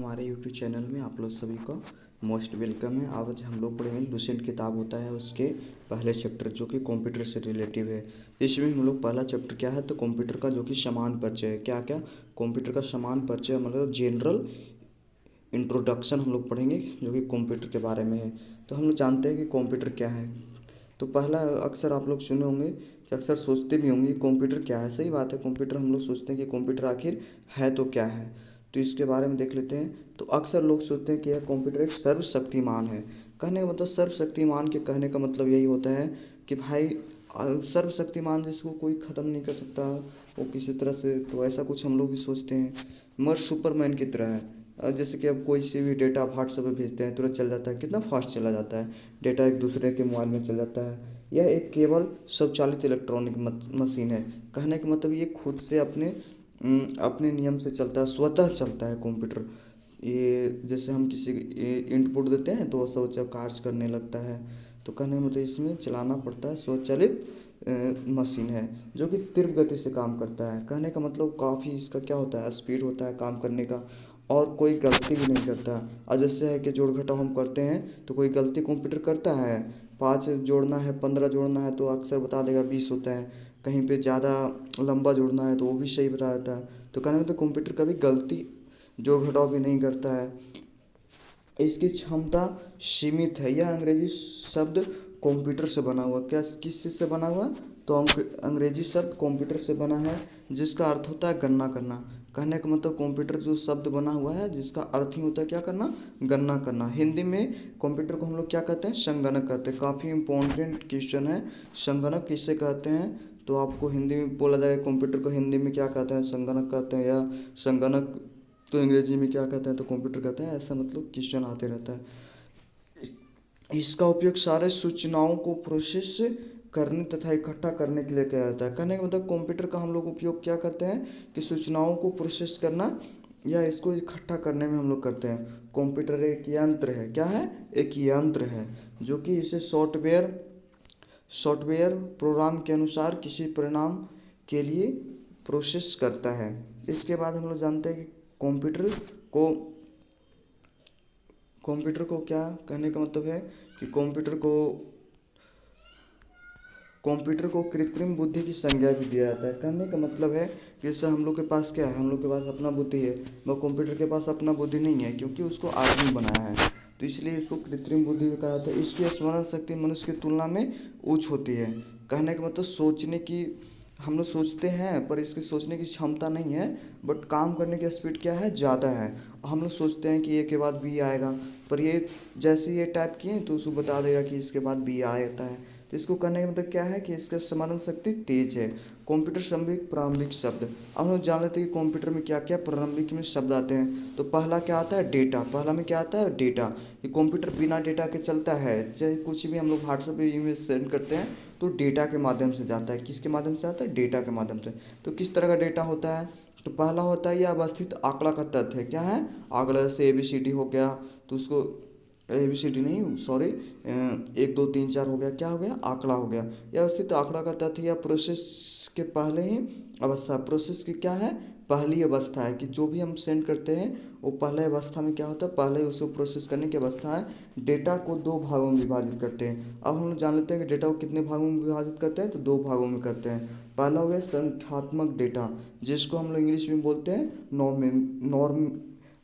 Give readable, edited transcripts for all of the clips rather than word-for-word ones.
हमारे YouTube channel में आप लोग सभी को मोस्ट वेलकम है। आज हम लोग पढ़ेंगे लुसेंट किताब होता है उसके पहले चैप्टर जो कि कंप्यूटर से रिलेटिव है। इसमें हम लोग पहला चैप्टर क्या है तो कंप्यूटर का जो कि समान परिचय है। क्या क्या कंप्यूटर का समान परिचय मतलब जनरल इंट्रोडक्शन हम लोग पढ़ेंगे जो कि कंप्यूटर के बारे में है। तो हम लोग जानते हैं कि कंप्यूटर क्या है। तो पहला अक्सर आप लोग सुने होंगे कि अक्सर सोचते भी होंगे कि कंप्यूटर क्या है। सही बात है, कंप्यूटर हम लोग सोचते हैं कि कंप्यूटर आखिर है तो क्या है। तो इसके बारे में देख लेते हैं। तो अक्सर लोग सोचते हैं कि यह कंप्यूटर एक सर्वशक्तिमान है। कहने का मतलब सर्वशक्तिमान के कहने का मतलब यही होता है कि भाई सर्वशक्तिमान जिसको कोई ख़त्म नहीं कर सकता वो किसी तरह से, तो ऐसा कुछ हम लोग भी सोचते हैं। मगर सुपरमैन की तरह है। जैसे कि अब कोई सी भी डेटा आप व्हाट्सएप पे भेजते हैं तुरंत चल जाता है, कितना फास्ट चला जाता है, डेटा एक दूसरे के मोबाइल में चल जाता है। यह एक केवल स्वचालित इलेक्ट्रॉनिक मशीन है। कहने का मतलब ये खुद से अपने नियम से चलता है, स्वतः चलता है कंप्यूटर। ये जैसे हम किसी इनपुट देते हैं तो वो स्वतः कार्य करने लगता है। तो कहने का मतलब इसमें चलाना पड़ता है, स्वचालित मशीन है जो कि तीव्र गति से काम करता है। कहने का मतलब काफ़ी इसका क्या होता है, स्पीड होता है काम करने का, और कोई गलती भी नहीं करता। और जैसे है कि जोड़ घटाव हम करते हैं तो कोई गलती कंप्यूटर करता है। 5 जोड़ना है 15 जोड़ना है तो अक्सर बता देगा 20 होता है। कहीं पे ज़्यादा लंबा जोड़ना है तो वो भी सही बता देता है। तो कहने में तो कंप्यूटर कभी गलती जोड़ घटाव भी नहीं करता है। इसकी क्षमता सीमित है। यह अंग्रेजी शब्द कंप्यूटर से बना हुआ, क्या किस चीज़ से बना हुआ, तो अंग्रेजी शब्द कंप्यूटर से बना है जिसका अर्थ होता है गणना करना। कहने का मतलब कंप्यूटर जो शब्द बना हुआ है जिसका अर्थ ही होता है क्या करना, गणना करना। हिंदी में कंप्यूटर को हम लोग क्या कहते हैं, संगणक कहते हैं। काफ़ी इंपॉर्टेंट क्वेश्चन है, संगणक किसे कहते हैं। तो आपको हिंदी में बोला जाए कंप्यूटर को हिंदी में क्या कहते हैं, संगणक कहते हैं, या संगणक तो अंग्रेजी में क्या कहते हैं तो कंप्यूटर कहते हैं। ऐसा मतलब क्वेश्चन आते रहता है। इसका उपयोग सारे सूचनाओं को प्रोसेस करने तथा इकट्ठा करने के लिए किया जाता है। कहने का मतलब कंप्यूटर का हम लोग उपयोग क्या करते हैं कि सूचनाओं को प्रोसेस करना या इसको इकट्ठा करने में हम लोग करते हैं। कंप्यूटर एक यंत्र है, क्या है, एक यंत्र है जो कि इसे सॉफ्टवेयर प्रोग्राम के अनुसार किसी परिणाम के लिए प्रोसेस करता है। इसके बाद हम लोग जानते हैं कि को कंप्यूटर को क्या कहने का मतलब है कि कंप्यूटर को कृत्रिम बुद्धि की संज्ञा भी दिया जाता है। कहने का मतलब है कि जैसे हम लोग के पास क्या है, हम लोग के पास अपना बुद्धि है, वह कंप्यूटर के पास अपना बुद्धि नहीं है क्योंकि उसको आदमी बनाया है, तो इसलिए इसको कृत्रिम बुद्धि भी कहा जाता है। इसकी स्मरण शक्ति मनुष्य की तुलना में उच्च होती है। कहने का मतलब सोचने की, हम लोग सोचते हैं पर इसकी सोचने की क्षमता नहीं है, बट काम करने की स्पीड क्या है, ज़्यादा है। हम लोग सोचते हैं कि ए के बाद बी आएगा, पर ये जैसे ये टाइप किए तो उसको बता देगा कि इसके बाद बी आता है। तो इसको करने का मतलब क्या है कि इसका स्मरण शक्ति तेज है। कंप्यूटर प्रारंभिक प्रारंभिक शब्द, अब हम लोग जान लेते हैं कि कंप्यूटर में क्या क्या प्रारंभिक में शब्द आते हैं। तो पहला क्या आता है, डेटा। पहला में क्या आता है, डेटा। ये कंप्यूटर बिना डेटा के चलता है। चाहे कुछ भी हम लोग व्हाट्सएप पे इमेज सेंड करते हैं तो डेटा के माध्यम से जाता है। किसके माध्यम से आता है, डेटा के माध्यम से। तो किस तरह का डेटा होता है, तो पहला होता है यह अवस्थित आंकड़ा का तथ्य है। क्या है, आंकड़ा, जैसे ABCD हो गया तो उसको ABCD नहीं, सॉरी, 1 2 3 4 हो गया, क्या हो गया, आंकड़ा हो गया। यह अवस्थित आंकड़ा का तथ्य या प्रोसेस के पहले ही अवस्था, प्रोसेस की क्या है, पहली अवस्था है कि जो भी हम सेंड करते हैं वो पहले अवस्था में क्या होता है, पहले उसको प्रोसेस करने की अवस्था है। डेटा को 2 भागों में विभाजित करते हैं। अब हम लोग जान लेते हैं कि डेटा को कितने भागों में विभाजित करते हैं, तो 2 भागों में करते हैं। पहला हो गया संख्यात्मक डेटा जिसको हम लोग इंग्लिश में बोलते हैं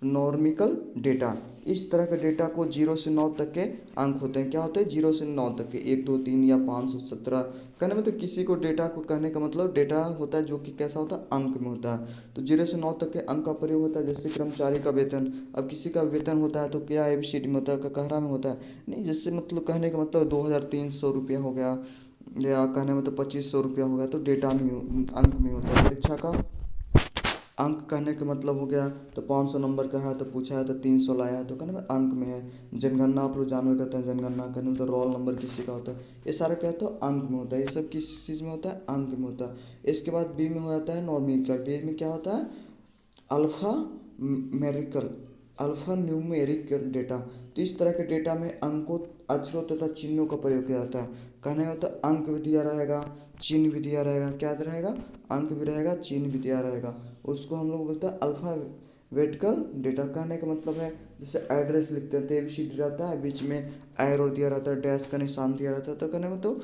नॉर्मिकल डेटा। इस तरह के डेटा को 0 से 9 तक के अंक होते हैं। क्या होते हैं, 0 से 9 तक के, 1 2 3 या 517। कहने में तो किसी को डेटा को कहने का मतलब डेटा होता है जो कि कैसा होता है, अंक में होता है। तो 0 से 9 तक के अंक का प्रयोग होता है। जैसे कर्मचारी का वेतन, अब किसी का वेतन होता है तो क्या ABCD में होता है, ककहरा में होता है नहीं। जैसे मतलब कहने का मतलब 2300 रुपया हो गया, या कहने में तो 2500 रुपया हो गया, तो डेटा में अंक में होता है। परीक्षा का अंक कहने का मतलब हो गया तो 500 नंबर का है तो पूछा है तो 300 लाया है तो कहने में अंक में है। जनगणना आप लोग जानवे करते हैं, जनगणना करने में तो रोल नंबर किसी का होता है, ये सारा क्या होता है, अंक में होता है। ये सब किस चीज़ में होता है, अंक में होता है। इसके बाद बी में हो जाता है नॉर्मिकल। बी में क्या होता है, अल्फ़ा मेरिकल, अल्फ़ा न्यूमेरिक डेटा। तो इस तरह के डेटा में अंकों, अक्षरों तथा चिन्हों का प्रयोग किया जाता है। कहने का मतलब अंक भी दिया रहेगा, चिन्ह भी दिया रहेगा, क्या रहेगा, अंक भी रहेगा, चिन्ह भी दिया रहेगा। उसको हम लोग बोलते हैं अल्फ़ा वर्टिकल डेटा कहने का मतलब है जैसे एड्रेस लिखते हैं तो ABCD रहता है, बीच में एरो दिया रहता है, डैश का निशान दिया रहता है, तो कहने में तो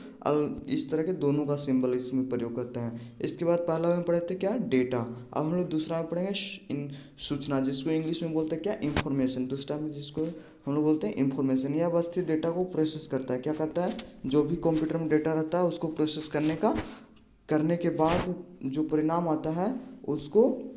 इस तरह के दोनों का सिंबल इसमें प्रयोग करते हैं। इसके बाद पहला में पढ़े थे क्या, डेटा। अब हम लोग दूसरा में पढ़ेंगे सूचना, जिसको इंग्लिश में बोलते हैं क्या, इंफॉर्मेशन। दूसरा में जिसको हम लोग बोलते हैं इंफॉर्मेशन। यह अवस्थित डेटा को प्रोसेस करता है। क्या करता है, जो भी कंप्यूटर में डेटा रहता है उसको प्रोसेस करने के बाद जो परिणाम आता है उसको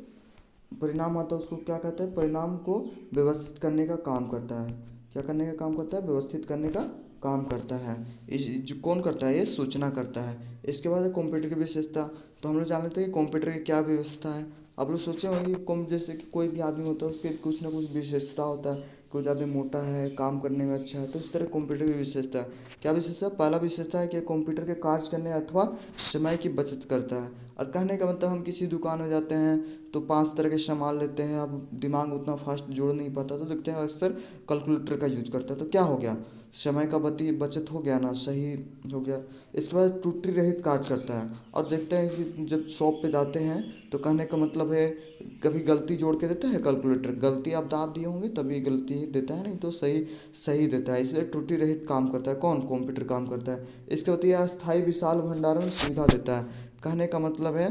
क्या कहते हैं, परिणाम को व्यवस्थित करने का काम करता है। क्या करने का काम करता है, व्यवस्थित करने का काम करता है। इस जो कौन करता है, ये सूचना करता है। इसके बाद है कंप्यूटर की विशेषता। तो हम लोग जान लेते हैं कि कंप्यूटर की क्या व्यवस्था है। आप लोग सोचे होंगे कि जैसे कि कोई भी आदमी होता है उसके कुछ ना कुछ विशेषता होता है, कोई ज़्यादा मोटा है, काम करने में अच्छा है, तो इस तरह कंप्यूटर की विशेषता है। क्या विशेषता है, पहला विशेषता है कि कंप्यूटर के कार्य करने अथवा समय की बचत करता है। और कहने का मतलब हम किसी दुकान में जाते हैं तो 5 तरह के सामान लेते हैं, अब दिमाग उतना फास्ट जोड़ नहीं पाता तो देखते हैं अक्सर कैलकुलेटर का यूज करता है। तो क्या हो गया, समय का बचत हो गया ना, सही हो गया। इसके बाद त्रुटि रहित कार्य करता है। और देखते हैं कि जब शॉप पे जाते हैं तो कहने का मतलब है कभी गलती जोड़ के देता है कैलकुलेटर, गलती आप दाब दिए होंगे तभी गलती ही देता है, नहीं तो सही देता है। इसलिए त्रुटि रहित काम करता है। कौन, कंप्यूटर काम करता है। इसके बाद यह अस्थायी विशाल भंडारण सुविधा देता है। कहने का मतलब है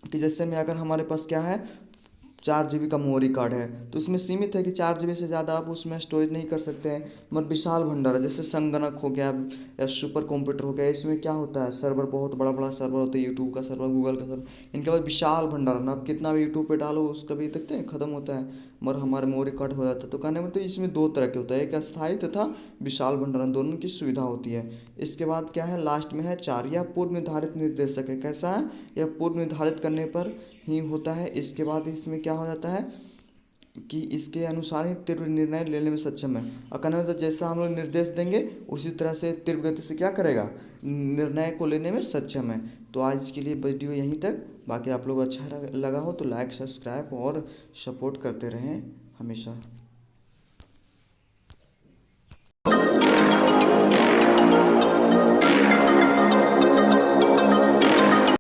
कि जैसे में अगर हमारे पास क्या है, 4 GB का मेमोरी कार्ड है तो इसमें सीमित है कि 4 GB से ज़्यादा आप उसमें स्टोरेज नहीं कर सकते हैं। मतलब विशाल भंडार है, जैसे संगणक हो गया या सुपर कंप्यूटर हो गया, इसमें क्या होता है, सर्वर बहुत बड़ा बड़ा सर्वर होता है, यूट्यूब का सर्वर, गूगल का सर्वर। इनके बाद विशाल भंडारण, आप कितना भी यूट्यूब पे डालो उसका भी देखते हैं ख़त्म होता है, मगर हमारे मेमोरी कार्ड हो जाता है। तो कहने में तो इसमें 2 तरह के होता है, एक अस्थायी तथा विशाल भंडारण, दोनों की सुविधा होती है। इसके बाद क्या है, लास्ट में है 4, यह पूर्व निर्धारित निर्देशक है। कैसा है, यह पूर्व निर्धारित करने पर ही होता है। इसके बाद इसमें क्या हो जाता है कि इसके अनुसार ही तीव्र निर्णय लेने में सक्षम है। और कहना मतलब जैसा हम लोग निर्देश देंगे उसी तरह से तीव्र गति से क्या करेगा, निर्णय को लेने में सक्षम है। तो आज के लिए वीडियो यहीं तक। बाकी आप लोग अच्छा लगा हो तो लाइक, सब्सक्राइब और सपोर्ट करते रहें हमेशा।